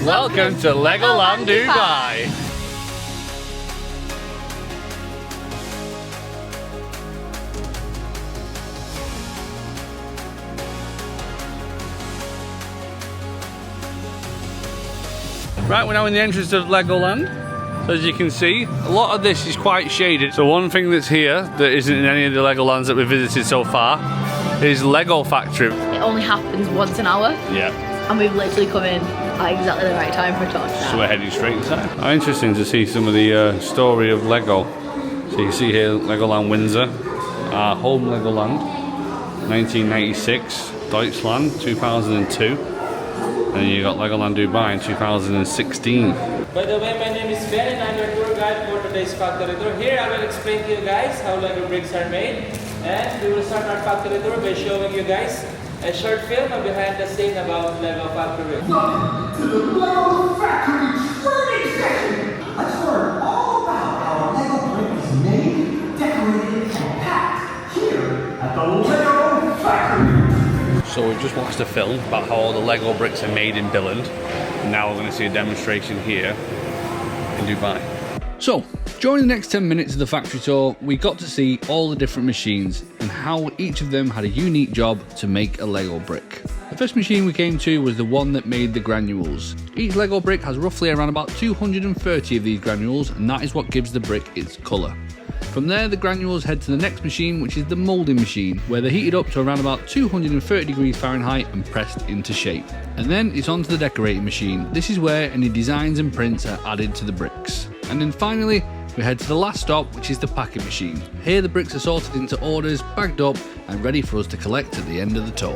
Welcome to LEGOLAND Dubai. Right, we're now in the entrance of LEGOLAND. So as you can see, a lot of this is quite shaded. So one thing that's here that isn't in any of the LEGOLANDs that we've visited so far is Lego Factory. It only happens once an hour. Yeah. And we've literally come in at exactly the right time for a talk. So we're heading straight inside. How interesting to see some of the story of Lego. So you can see here Legoland Windsor, our home Legoland, 1996, Deutschland 2002, and you got Legoland Dubai in 2016. By the way, my name is Ben and I'm your tour guide for today's factory tour. Here I will explain to you guys how Lego bricks are made, and we will start our factory tour by showing you guys a short film behind the scene about Lego Factory. Welcome to the Lego Factory training session. Let's learn all about how a Lego brick is made, decorated, and packed here at the Lego Factory. So we've just watched a film about how all the Lego bricks are made in Billund. And now we're going to see a demonstration here in Dubai. So, during the next 10 minutes of the factory tour, we got to see all the different machines and how each of them had a unique job to make a Lego brick. The first machine we came to was the one that made the granules. Each Lego brick has roughly around about 230 of these granules, and that is what gives the brick its colour. From there, the granules head to the next machine, which is the moulding machine, where they're heated up to around about 230 degrees Fahrenheit and pressed into shape. And then it's on to the decorating machine. This is where any designs and prints are added to the bricks. And then finally, we head to the last stop, which is the packing machine. Here the bricks are sorted into orders, bagged up, and ready for us to collect at the end of the tour.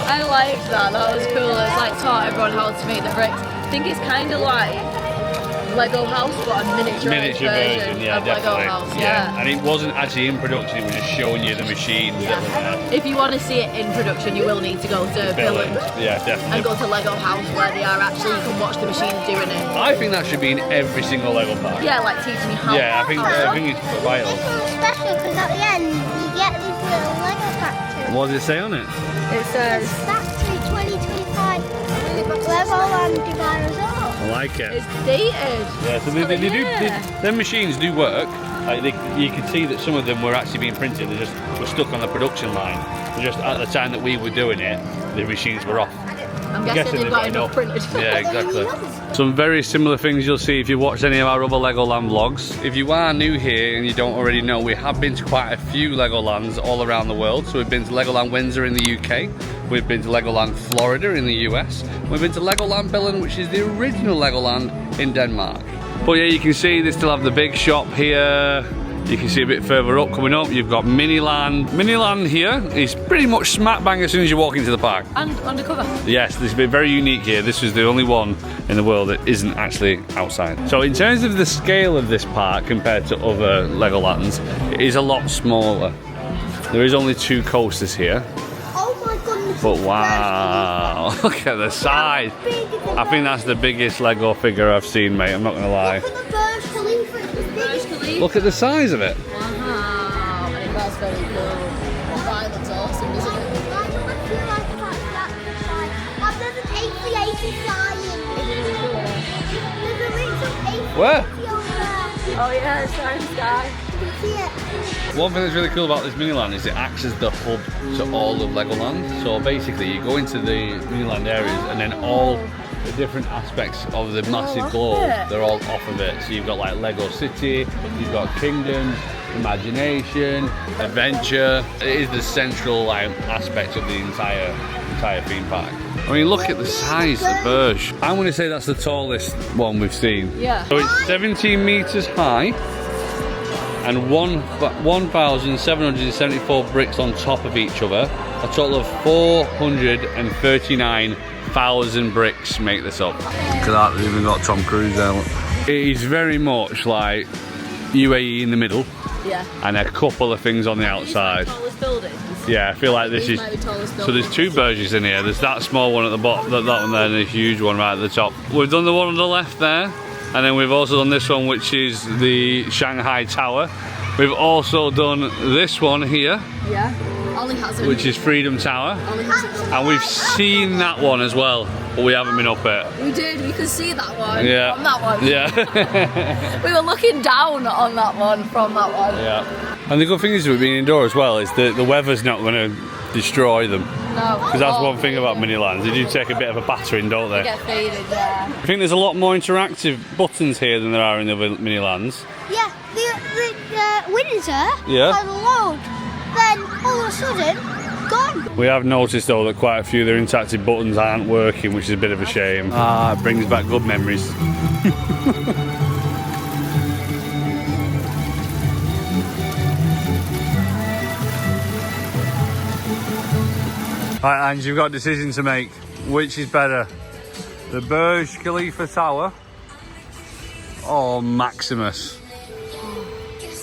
I liked that, that was cool. It's like taught everyone how to make the bricks. I think it's kind of like Lego House, but a miniature version yeah, of definitely. Lego House. Yeah. And it wasn't actually in production, it was just showing you the machines that were there. If you want to see it in production, you will need to go to Billund. Yeah, definitely. And go to Lego House where they are actually, you can watch the machines doing it. I think that should be in every single Lego park. Yeah, like teaching you how. Yeah, I think it's vital. It's special because at the end you get this little Lego factory. What does it say on it? It says Factory 2025 LEGOLAND Dubai Resort. I like it. it's dated. Yeah, so they do. Their machines do work. Like you can see that some of them were actually being printed. They just were stuck on the production line. But just at the time that we were doing it, the machines were off. I'm guessing they've got enough printed. Yeah, exactly. Some very similar things you'll see if you watch any of our other Legoland vlogs. If you are new here and you don't already know, we have been to quite a few Legolands all around the world. So we've been to Legoland Windsor in the UK, we've been to Legoland Florida in the US, we've been to Legoland Billund, which is the original Legoland in Denmark. But yeah, you can see they still have the big shop here. You can see a bit further up, coming up, you've got Miniland. Miniland here is pretty much smack bang as soon as you walk into the park. And undercover. Yes, this has been very unique here. This is the only one in the world that isn't actually outside. So in terms of the scale of this park compared to other Legolands, it is a lot smaller. There is only 2 coasters here. Oh my goodness. But wow, look at the size. I think that's the biggest Lego figure I've seen, mate, I'm not going to lie. Look at the Burj Khalifa. It's as big as Look at the size of it. Wow, I think that's very cool. Wow, that's awesome, isn't it? Why do I feel like that size? I've never taken the 80 flying. There's a little 80 Where? over there. Oh yeah, it's Science Sky. You can see it. One thing that's really cool about this Miniland is it acts as the hub to all of Legoland. So basically you go into the Miniland areas and then all the different aspects of the massive globe, they're all off of it. So you've got like Lego City, you've got Kingdoms, Imagination, Adventure. It is the central aspect of the entire theme park. I mean, look at the size of the Burj. I'm going to say that's the tallest one we've seen. Yeah. So it's 17 meters high and 1,774 bricks on top of each other. A total of 439,000 bricks make this up. Look at that, they've even got Tom Cruise there. It is very much like UAE in the middle. Yeah. And a couple of things on the outside. Tallest buildings. Yeah, I feel like this is. So there's 2 Burjes in here. There's that small one at the bottom, that one there, and a huge one right at the top. We've done the one on the left there, and then we've also done this one, which is the Shanghai Tower. We've also done this one here. Yeah. Ollie hasn't. which is Freedom Tower. Ollie hasn't. And we've seen that one as well, but we haven't been up it. We did, we could see that one Yeah. from that one. Yeah. We were looking down on that one from that one. Yeah. And the good thing is with being indoor as well is that the weather's not going to destroy them. No. Because that's one thing about Minilands, they do take a bit of a battering, don't they? They get faded, yeah. I think there's a lot more interactive buttons here than there are in the other Minilands. Yeah, the Windsor Yeah. had a load. Then all of a sudden, gone. We have noticed though that quite a few of the interactive buttons aren't working, which is a bit of a shame. Ah, it brings back good memories. Right, Ange, you've got a decision to make. Which is better? The Burj Khalifa Tower or Maximus?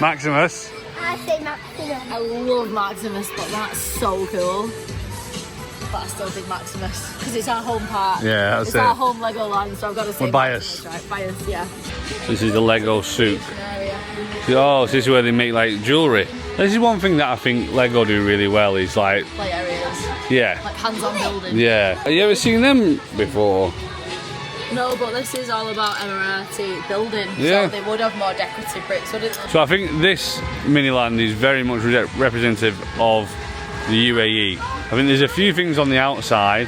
Maximus? I say Maximum. I love Maximus, but that's so cool. But I still think Maximus, because it's our home park. Yeah, that's it's it. our home Legoland, so I've got to say We're biased. Maximus, right? Biased, yeah. This is the Lego souk. Area. Oh, so this is where they make like jewellery. This is one thing that I think Lego do really well is like, Play areas. yeah. Like hands-on building. Yeah. Have you ever seen them before? No, but this is all about Emirati building, Yeah. so they would have more decorative bricks, wouldn't they? So I think this Miniland is very much representative of the UAE. I think there's a few things on the outside,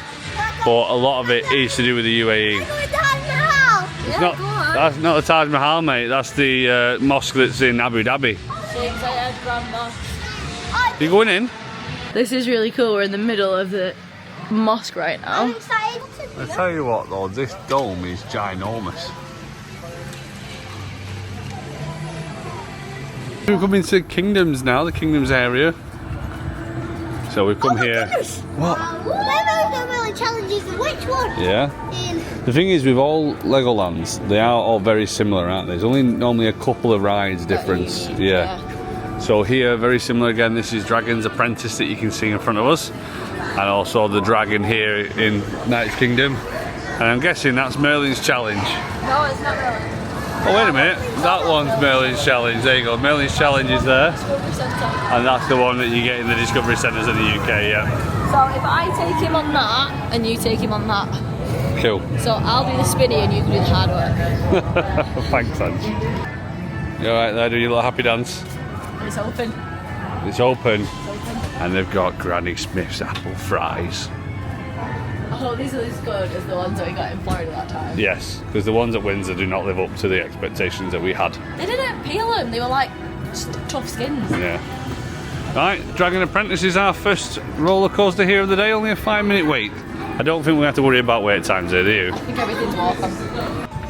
but a lot of it is to do with the UAE. Yeah, Not, go on. that's not the Taj Mahal, mate. That's the mosque that's in Abu Dhabi. Sheikh Zayed Grand Mosque. You going in? This is really cool. We're in the middle of the mosque right now. I tell you what though, this dome is ginormous. We've come into Kingdoms now, the Kingdoms area. So we've come here. What? Really challenges. Which one? Yeah. The thing is with all Legolands, they are all very similar, aren't they? There's only normally a couple of rides difference. Yeah. So here, very similar again, this is Dragon's Apprentice that you can see in front of us. And also the dragon here in Knight's Kingdom. And I'm guessing that's Merlin's Challenge. No, it's not really. Oh wait a minute, that one's Merlin's Challenge, there you go. Merlin's Challenge is there. Discovery Centre. And that's the one that you get in the Discovery Centres in the UK, yeah. So if I take him on that, and you take him on that. Cool. So I'll do the spinny and you can do the hard work. Thanks, Ange. You alright there, do your little happy dance? And it's open. It's open. And they've got Granny Smith's apple fries. Oh, these are as good as the ones that we got in Florida that time. Yes, because the ones at Windsor do not live up to the expectations that we had. They didn't peel them, they were like just tough skins. Yeah. Right, Dragon Apprentice is our first roller coaster here of the day, only a 5-minute wait. I don't think we have to worry about wait times here, do you? I think everything's welcome.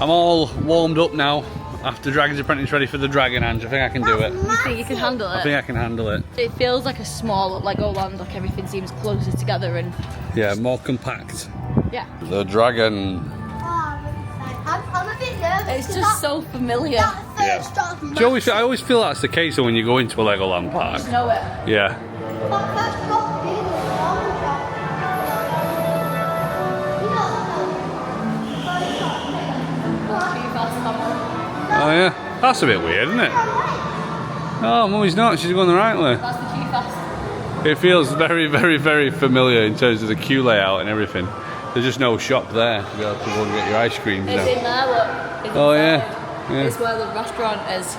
I'm all warmed up now after Dragon's Apprentice, ready for the Dragon, Ange. I think I can do it. You think you can handle it? I think I can handle it. It feels like a small Legoland, like everything seems closer together and Yeah, more compact. yeah. The Dragon. I'm a bit nervous. It's just so familiar. Yeah. Do you always, I always feel that's the case when you go into a Legoland park. You know it. Yeah. Oh yeah, that's a bit weird, isn't it? Oh, Mummy's not, she's going the right way. That's the queue fast. It feels very, very, very familiar in terms of the queue layout and everything. There's just no shop there to be able to go and get your ice creams It's now. in there, look. It's Oh inside. yeah, yeah. It's where the restaurant is.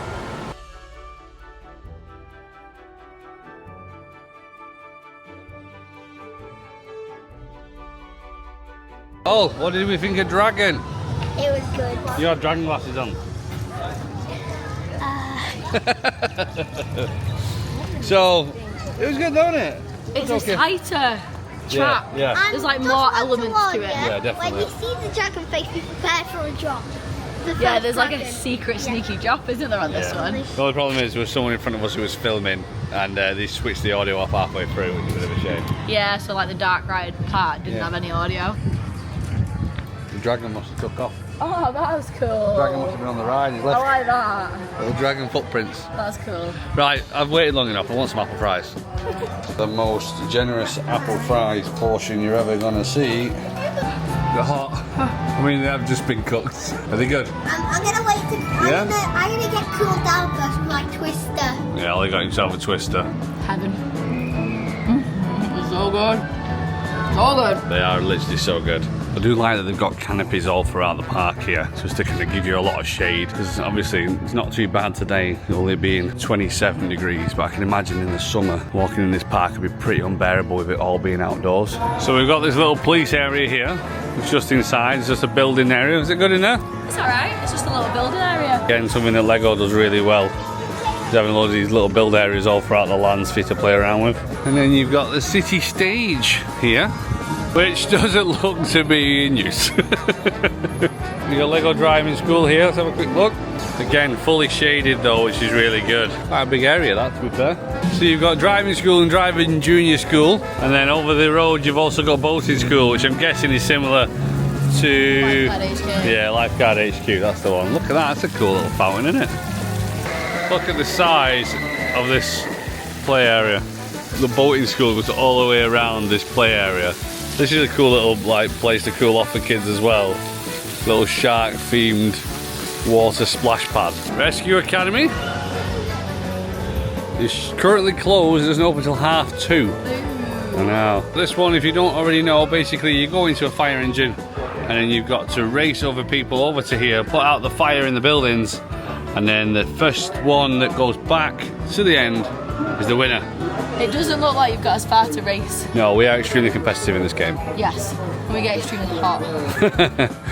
Oh, what did we think of Dragon? It was good. You had Dragon glasses on. So, it was good, wasn't it? It's okay. a tighter track. Yeah. There's like And more just elements once to a it. lot, Yeah, definitely. When you see the dragon face, be prepared for a drop. The Yeah, first there's like a dragon. secret sneaky drop, isn't there, on this one? The only problem is there was someone in front of us who was filming and they switched the audio off halfway through, which is a bit of a shame. Yeah, so like the dark ride part didn't Yeah. have any audio. The dragon must have took off. Oh, that was cool. The dragon must have been on the ride. He's I left like that. little dragon footprints. That's cool. Right, I've waited long enough. I want some apple fries. The most generous apple fries portion you're ever gonna see. They're hot. I mean, they have just been cooked. Are they good? I'm gonna wait to. Yeah? I'm gonna get cooled down first with my twister. Yeah, Ollie got himself a twister. Heaven. So good. So good. They are literally so good. I do like that they've got canopies all throughout the park here, just to kind of give you a lot of shade. Because obviously it's not too bad today, only being 27 degrees, but I can imagine in the summer walking in this park would be pretty unbearable with it all being outdoors. So we've got this little police area here. It's just inside, it's just a building area. Is it good in there? It's alright, it's just a little building area. Again, something that LEGO does really well. It's having loads of these little build areas all throughout the lands for you to play around with. And then you've got the city stage here, which doesn't look to be in use. We've got LEGO driving school here, let's have a quick look. Again, fully shaded though, which is really good. Quite a big area that, to be fair. So you've got driving school and driving junior school, and then over the road you've also got boating school, which I'm guessing is similar to... Lifeguard HQ. Yeah, Lifeguard HQ, that's the one. Look at that, that's a cool little fountain, isn't it? Look at the size of this play area. The boating school goes all the way around this play area. This is a cool little place to cool off for kids as well. Little shark themed water splash pad. Rescue Academy is currently closed. It doesn't open until 2:30. I know. This one, if you don't already know, basically you go into a fire engine and then you've got to race over people over to here, put out the fire in the buildings, and then the first one that goes back to the end is the winner. It doesn't look like you've got as far to race. No, we are extremely competitive in this game. Yes, and we get extremely hot.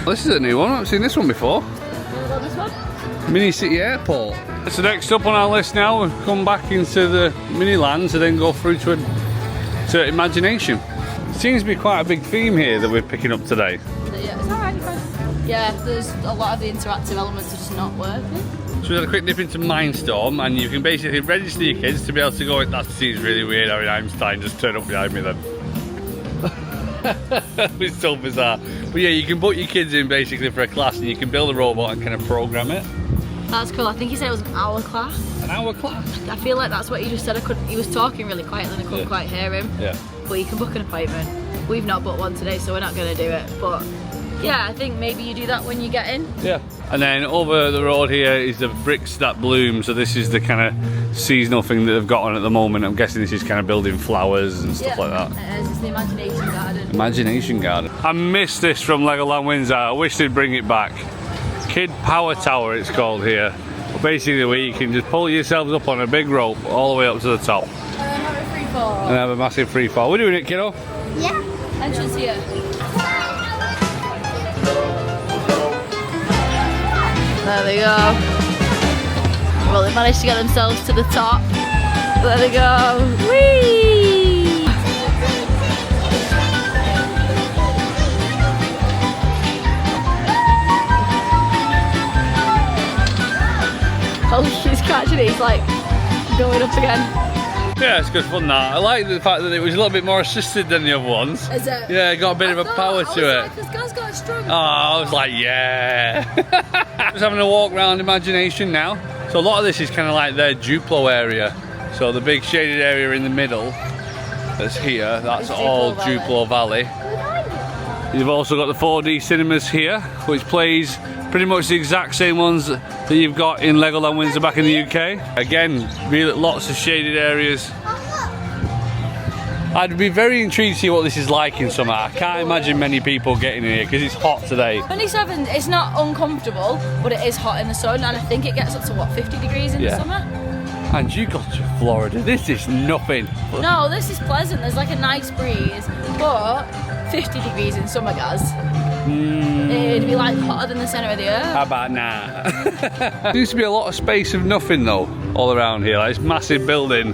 This is a new one, I haven't seen this one before. What this one? Mini City Airport. So next up on our list now, we've come back into the Miniland to then go through to Imagination. Seems to be quite a big theme here that we're picking up today. Yeah, it's alright. Yeah, there's a lot of the interactive elements are just not working. So we had a quick nip into Mindstorm, and you can basically register your kids to be able to go. That seems really weird having Einstein just turn up behind me then. It's so bizarre. But yeah, you can put your kids in basically for a class, and you can build a robot and kind of program it. That's cool. I think he said it was an hour class. An hour class? I feel like that's what he just said. He was talking really quietly and I couldn't quite hear him. Yeah. But you can book an appointment. We've not booked one today, so we're not going to do it. But yeah, I think maybe you do that when you get in. Yeah. And then over the road here is the Bricks That Bloom. So this is the kind of seasonal thing that they've got on at the moment. I'm guessing this is kind of building flowers and stuff like that. It is. It's the Imagination Garden. Imagination Garden. I missed this from LEGOLAND Windsor. I wish they'd bring it back. Kid Power Tower it's called here. But basically where you can just pull yourselves up on a big rope all the way up to the top. Have a free fall. And have a massive free fall. We're doing it, kiddo. Yeah. Entrance here. There they go. Well, they managed to get themselves to the top. There they go. Whee! Oh, she's catching it. He's like going up again. Yeah, it's good fun that. I like the fact that it was a little bit more assisted than the other ones. Is it? Yeah, it got a bit of a power to it. Like, this guy's got a strong. Oh, I was like, yeah. Just having a walk around Imagination now. So a lot of this is kind of like their Duplo area. So the big shaded area in the middle that's here, that's all Duplo Valley. You've also got the 4D cinemas here, which plays pretty much the exact same ones that you've got in LEGOLAND Windsor back in the UK. Again, really lots of shaded areas. I'd be very intrigued to see what this is like in summer. I can't imagine many people getting in here because it's hot today. 27, it's not uncomfortable, but it is hot in the sun, and I think it gets up to what, 50 degrees in the summer? And you got to Florida, this is nothing. No, this is pleasant, there's like a nice breeze, but 50 degrees in summer, guys. It'd be like hotter than the centre of the earth. How about nah? There used to be a lot of space of nothing though, all around here, like this massive building.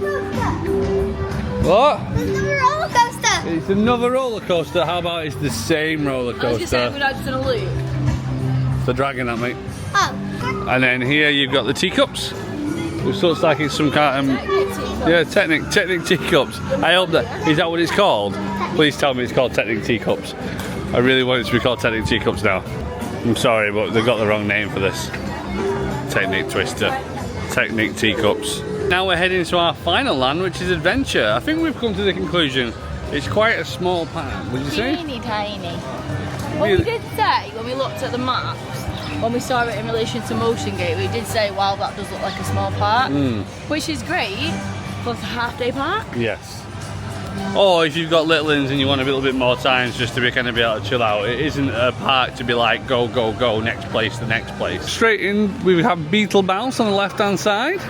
What? There's another roller coaster. It's another roller coaster. How about it's the same roller I was going to say, coaster? we're not just in a loop. The dragon that mate. Oh. And then here you've got the teacups. It looks like it's some kind of Technic teacups. I hope that is that what it's called? Please tell me it's called Technic teacups. I really want it to be called Technic teacups now. I'm sorry, but they've got the wrong name for this. Technic Twister. Technic teacups. Now we're heading to our final land, which is Adventure. I think we've come to the conclusion it's quite a small park, would you say? Teeny tiny. Well, we did say, when we looked at the maps, when we saw it in relation to Motion Gate, we did say, wow, that does look like a small park, which is great, but it's a half-day park. Yes. Or if you've got little ones and you want a little bit more time just to be kind of be able to chill out, it isn't a park to be like go, go, go, next place, the next place. Straight in, we have Beetle Bounce on the left-hand side. So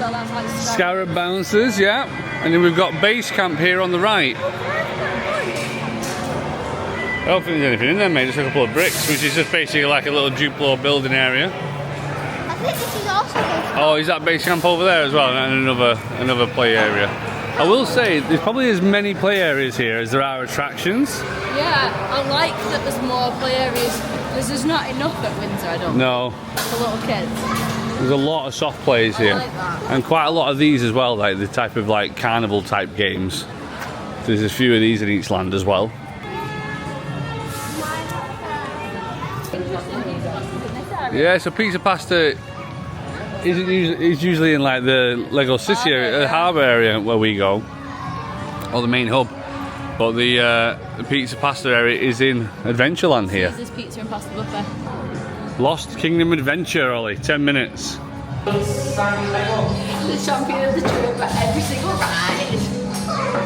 that's like Scarab Bouncers, yeah. And then we've got Base Camp here on the right. I don't think there's anything in there, mate, just a couple of bricks, which is just basically like a little Duplo building area. I think this is also good. Oh, is that Base Camp over there as well? And another play area. I will say, there's probably as many play areas here as there are attractions. Yeah, I like that there's more play areas. There's not enough at Windsor, I don't No, think, for little kids. there's a lot of soft plays here. I like that. And quite a lot of these as well, like the type of like carnival type games. There's a few of these in each land as well. Yeah, so pizza pasta is usually in like the Lego City area, the harbour area where we go, or the main hub. But the pizza pasta area is in Adventureland here. This is pizza and pasta buffet. Lost Kingdom Adventure, Ollie, 10 minutes. The champion of the trip at every single ride.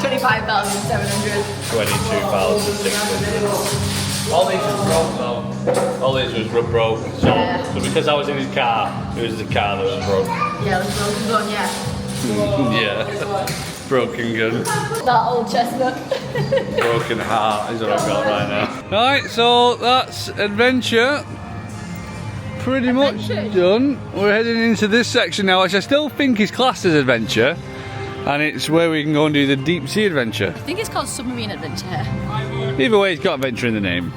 25,700. 22,600. All these was broke though. All these was broke. So, Yeah. so because I was in his car, it was the car that was broke. Yeah, let's go on, yeah. Yeah. Broken gun. That old chestnut. Broken heart is what I've got right now. Alright, so that's adventure. Pretty much done. We're heading into this section now, which I still think is classed as adventure. And it's where we can go and do the deep sea adventure. I think it's called Submarine Adventure. Either way, it's got adventure in the name.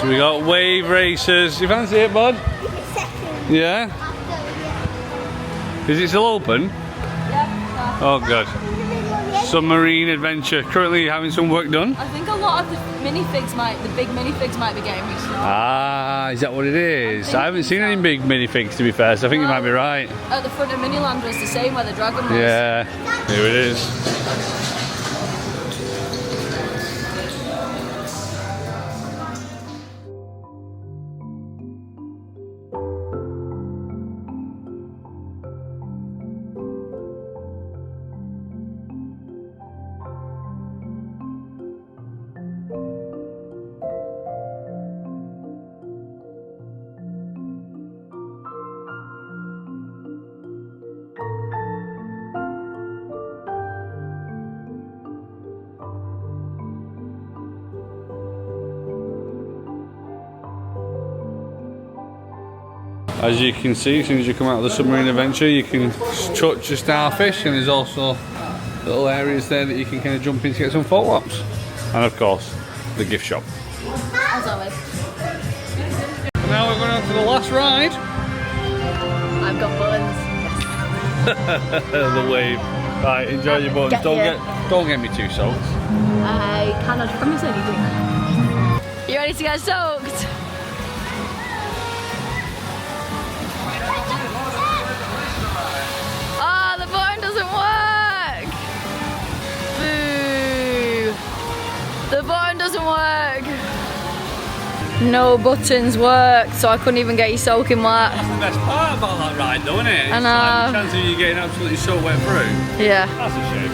So we got wave racers. You fancy it, bud? Second Yeah? after, yeah. Is it still open? Yeah. Oh, good. Submarine adventure. Currently having some work done. I think a lot of the big minifigs might be getting restarted. Ah, is that what it is? I haven't seen any big minifigs to be fair, so I think you might be right. At the front of Miniland was the same where the dragon was. Yeah, here it is. As you can see, as soon as you come out of the submarine adventure, you can touch a starfish, and there's also little areas there that you can kind of jump in to get some photo ops. And of course, the gift shop. As always. And now we're going on to the last ride. I've got buttons. The wave. Right, enjoy your buttons. Don't get me too soaked. I cannot promise anything. You ready to get soaked? Oh, the button doesn't work! Boo! The button doesn't work! No buttons worked, so I couldn't even get you soaking wet. That's the best part about that ride though, isn't it? I It's know. like the chance of you getting absolutely so wet through. Yeah. That's a shame.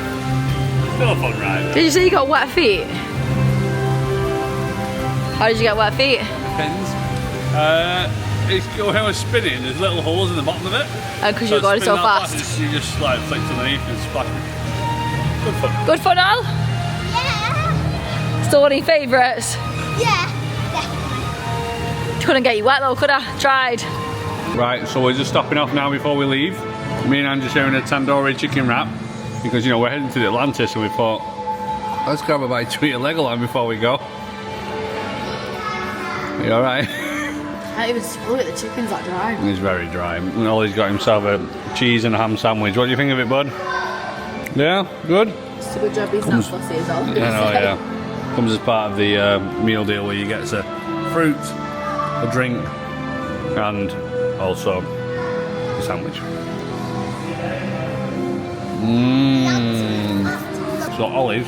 Still a fun ride though. Did you say you got wet feet? How did you get wet feet? Depends. When I was spinning, there's little holes in the bottom of it. Because you're going so fast. You just like flicked underneath and splashed. Good fun. Good fun, Al? Yeah. Still one of your favourites? Yeah. Couldn't get you wet though, could I? Tried. Right, so we're just stopping off now before we leave. Me and Anne just sharing a tandoori chicken wrap because, you know, we're heading to the Atlantis and we thought, let's grab a bite to eat at Legoland before we go. Are you alright? I even look at the chicken's that dry. He's very dry. And Ollie's got himself a cheese and a ham sandwich. What do you think of it, bud? Yeah? Good? It's a good job he's not fussy as well. I know, yeah. Comes as part of the meal deal where you get a fruit, a drink, and also a sandwich. Mmm. So Ollie's.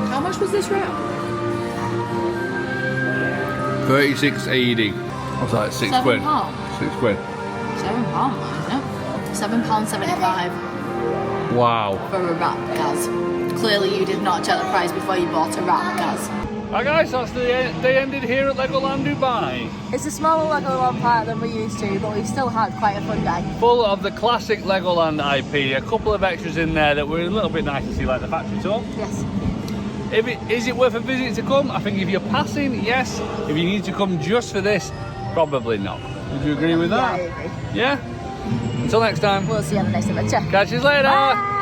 How much was this wrap? 36 AED. What's that? 6 quid. £7. £6 quid. £7, isn't it? £7.75. Wow. For a wrap, Gaz. Clearly you did not check the price before you bought a wrap, Gaz. Right guys, that's the day ended here at LEGOLAND Dubai. It's a smaller Legoland park than we used to, but we still had quite a fun day. Full of the classic LEGOLAND IP, a couple of extras in there that were a little bit nice to see, like the factory tour. Yes. Is it worth a visit to come? I think if you're passing, yes. If you need to come just for this, probably not. Would you agree with that? Yeah, I agree. Yeah? Until next time. We'll see you on the next adventure. Catch you later. Bye.